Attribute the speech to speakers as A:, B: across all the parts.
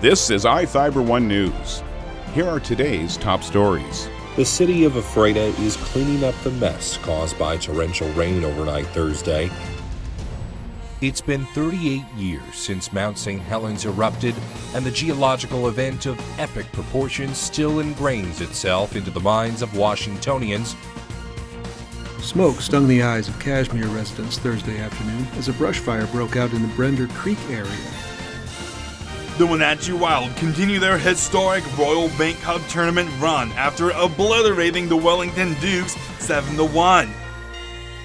A: This is iFIBER 1 News. Here are today's top stories.
B: The city of Ephrata is cleaning up the mess caused by torrential rain overnight Thursday. It's been 38 years since Mount St. Helens erupted, and the geological event of epic proportions still ingrains itself into the minds of Washingtonians.
C: Smoke stung the eyes of Kashmir residents Thursday afternoon as a brush fire broke out in the Brender Creek area.
D: The Wenatchee Wild continue their historic Royal Bank Cup tournament run after obliterating the Wellington Dukes 7-1.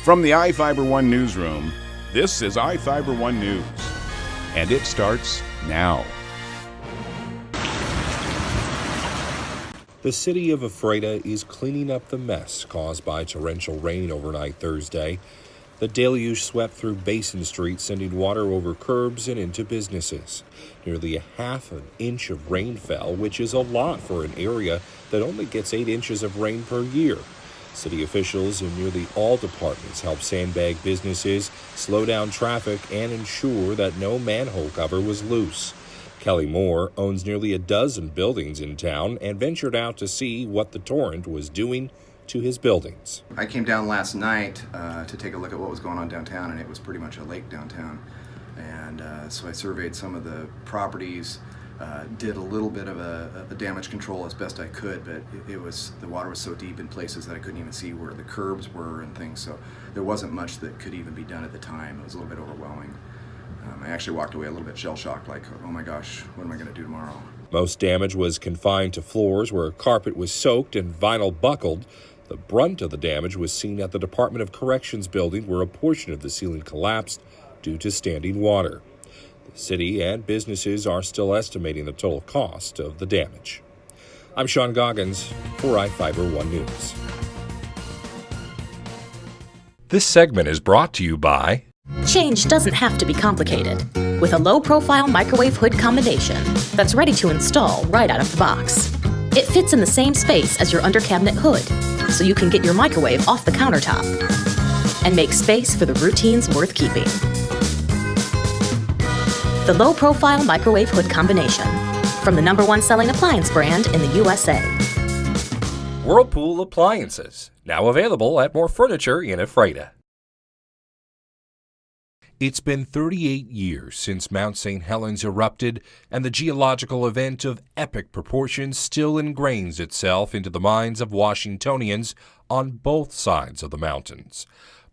A: From the iFIBER 1 newsroom, this is iFIBER 1 News, and it starts now.
B: The city of Ephrata is cleaning up the mess caused by torrential rain overnight Thursday. The deluge swept through Basin Street, sending water over curbs and into businesses. Nearly a half an inch of rain fell, which is a lot for an area that only gets 8 inches of rain per year. City officials in nearly all departments helped sandbag businesses, slow down traffic, and ensure that no manhole cover was loose. Kelly Moore owns nearly a dozen buildings in town and ventured out to see what the torrent was doing to his buildings.
E: I came down last night to take a look at what was going on downtown, and it was pretty much a lake downtown. And so I surveyed some of the properties, did a little bit of a damage control as best I could, but the water was so deep in places that I couldn't even see where the curbs were and things, so there wasn't much that could even be done at the time. It was a little bit overwhelming. I actually walked away a little bit shell-shocked, like, oh my gosh, what am I going to do tomorrow?
B: Most damage was confined to floors where carpet was soaked and vinyl buckled. The brunt of the damage was seen at the Department of Corrections building, where a portion of the ceiling collapsed due to standing water. The city and businesses are still estimating the total cost of the damage. I'm Sean Goggins for iFIBER 1 News. This segment is brought to you by
F: Change doesn't have to be complicated. With a low-profile microwave hood combination that's ready to install right out of the box. It fits in the same space as your under-cabinet hood, so you can get your microwave off the countertop and make space for the routines worth keeping. The low-profile microwave hood combination from the #1 selling appliance brand in the USA.
B: Whirlpool Appliances, now available at more furniture in Ephrata. It's been 38 years since Mount St. Helens erupted, and the geological event of epic proportions still ingrains itself into the minds of Washingtonians on both sides of the mountains.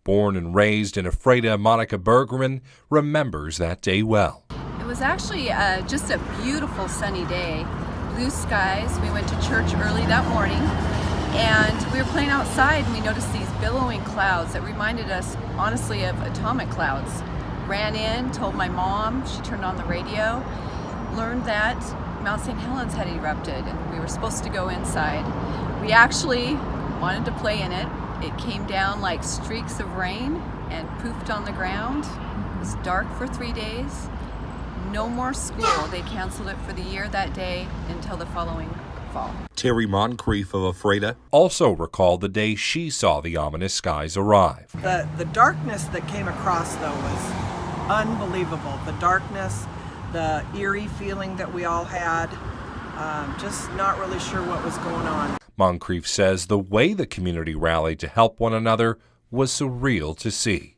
B: Born and raised in Ephrata, Monica Bergerman remembers that day well.
G: It was actually just a beautiful sunny day, blue skies. We went to church early that morning, and we were playing outside, and we noticed these billowing clouds that reminded us, honestly, of atomic clouds. Ran in, told my mom, she turned on the radio, learned that Mount St. Helens had erupted, and we were supposed to go inside. We actually wanted to play in it. It came down like streaks of rain and poofed on the ground. It was dark for 3 days. No more school. They canceled it for the year that day until the following fall.
B: Terry Moncrief of Ephrata also recalled the day she saw the ominous skies arrive.
H: The darkness that came across, though, was unbelievable. The darkness, the eerie feeling that we all had, just not really sure what was going on.
B: Moncrief says the way the community rallied to help one another was surreal to see.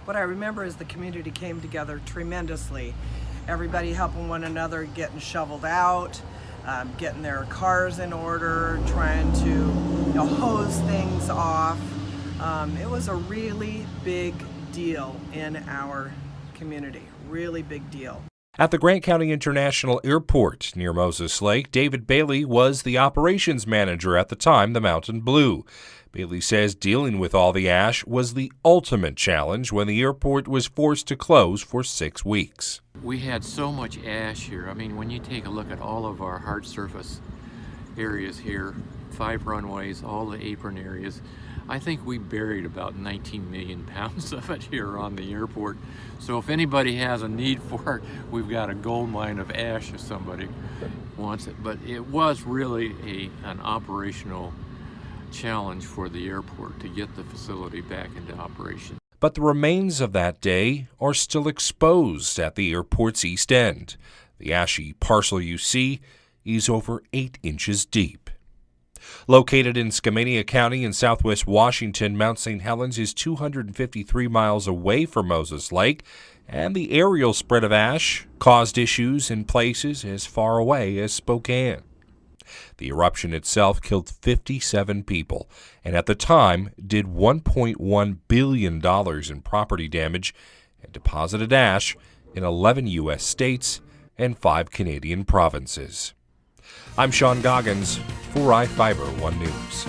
H: What I remember is the community came together tremendously. Everybody helping one another, getting shoveled out, getting their cars in order, trying to hose things off. It was a really big deal in our community, really big deal.
B: At the Grant County International Airport near Moses Lake, David Bailey was the operations manager at the time the mountain blew. Bailey says dealing with all the ash was the ultimate challenge when the airport was forced to close for 6 weeks.
I: We had so much ash here. I mean, when you take a look at all of our hard surface areas here, 5 runways, all the apron areas, I think we buried about 19 million pounds of it here on the airport. So if anybody has a need for it, we've got a gold mine of ash if somebody wants it. But it was really an operational challenge for the airport to get the facility back into operation.
B: But the remains of that day are still exposed at the airport's east end. The ashy parcel you see is over 8 inches deep. Located in Skamania County in southwest Washington, Mount St. Helens is 253 miles away from Moses Lake, and the aerial spread of ash caused issues in places as far away as Spokane. The eruption itself killed 57 people, and at the time did $1.1 billion in property damage and deposited ash in 11 U.S. states and 5 Canadian provinces. I'm Sean Goggins for iFIBER 1 News.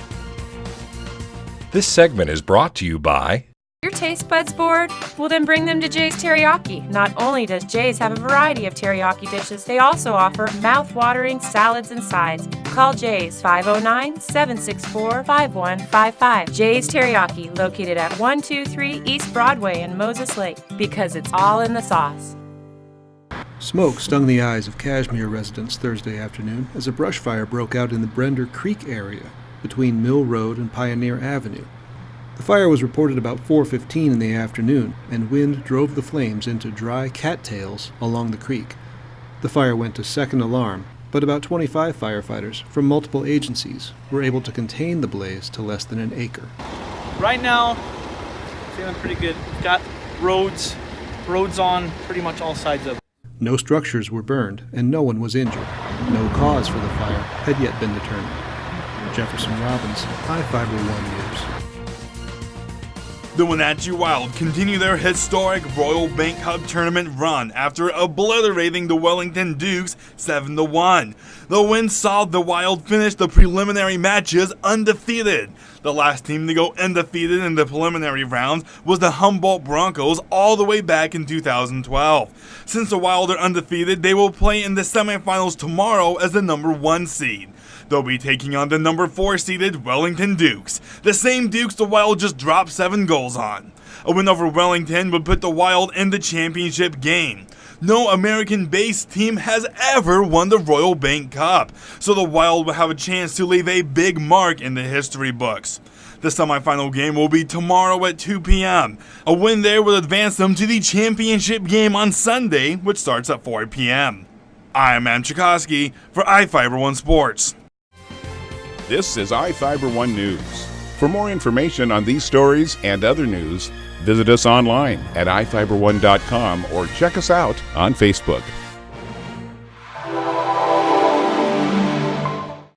B: This segment is brought to you by...
J: Your taste buds bored? Well, then bring them to Jay's Teriyaki. Not only does Jay's have a variety of teriyaki dishes, they also offer mouth-watering salads and sides. Call Jay's 509-764-5155. Jay's Teriyaki, located at 123 East Broadway in Moses Lake, because it's all in the sauce.
C: Smoke stung the eyes of Kashmir residents Thursday afternoon as a brush fire broke out in the Brender Creek area between Mill Road and Pioneer Avenue. The fire was reported about 4:15 in the afternoon, and wind drove the flames into dry cattails along the creek. The fire went to second alarm, but about 25 firefighters from multiple agencies were able to contain the blaze to less than an acre.
K: Right now, feeling pretty good. We've got roads on pretty much all sides of it.
C: No structures were burned, and no one was injured. No cause for the fire had yet been determined. Jefferson Robbins, iFIBER 1 News.
D: The Wenatchee Wild continue their historic Royal Bank Cup tournament run after obliterating the Wellington Dukes 7-1. The win saw the Wild finish the preliminary matches undefeated. The last team to go undefeated in the preliminary rounds was the Humboldt Broncos all the way back in 2012. Since the Wild are undefeated, they will play in the semifinals tomorrow as the number 1 seed. They'll be taking on the number 4 seeded Wellington Dukes, the same Dukes the Wild just dropped 7 goals on. A win over Wellington would put the Wild in the championship game. No American-based team has ever won the Royal Bank Cup, so the Wild will have a chance to leave a big mark in the history books. The semifinal game will be tomorrow at 2 p.m. A win there will advance them to the championship game on Sunday, which starts at 4 p.m. I'm Adam Chikoski for iFIBER 1 Sports.
A: This is iFIBER 1 News. For more information on these stories and other news, visit us online at iFiber1.com or check us out on Facebook.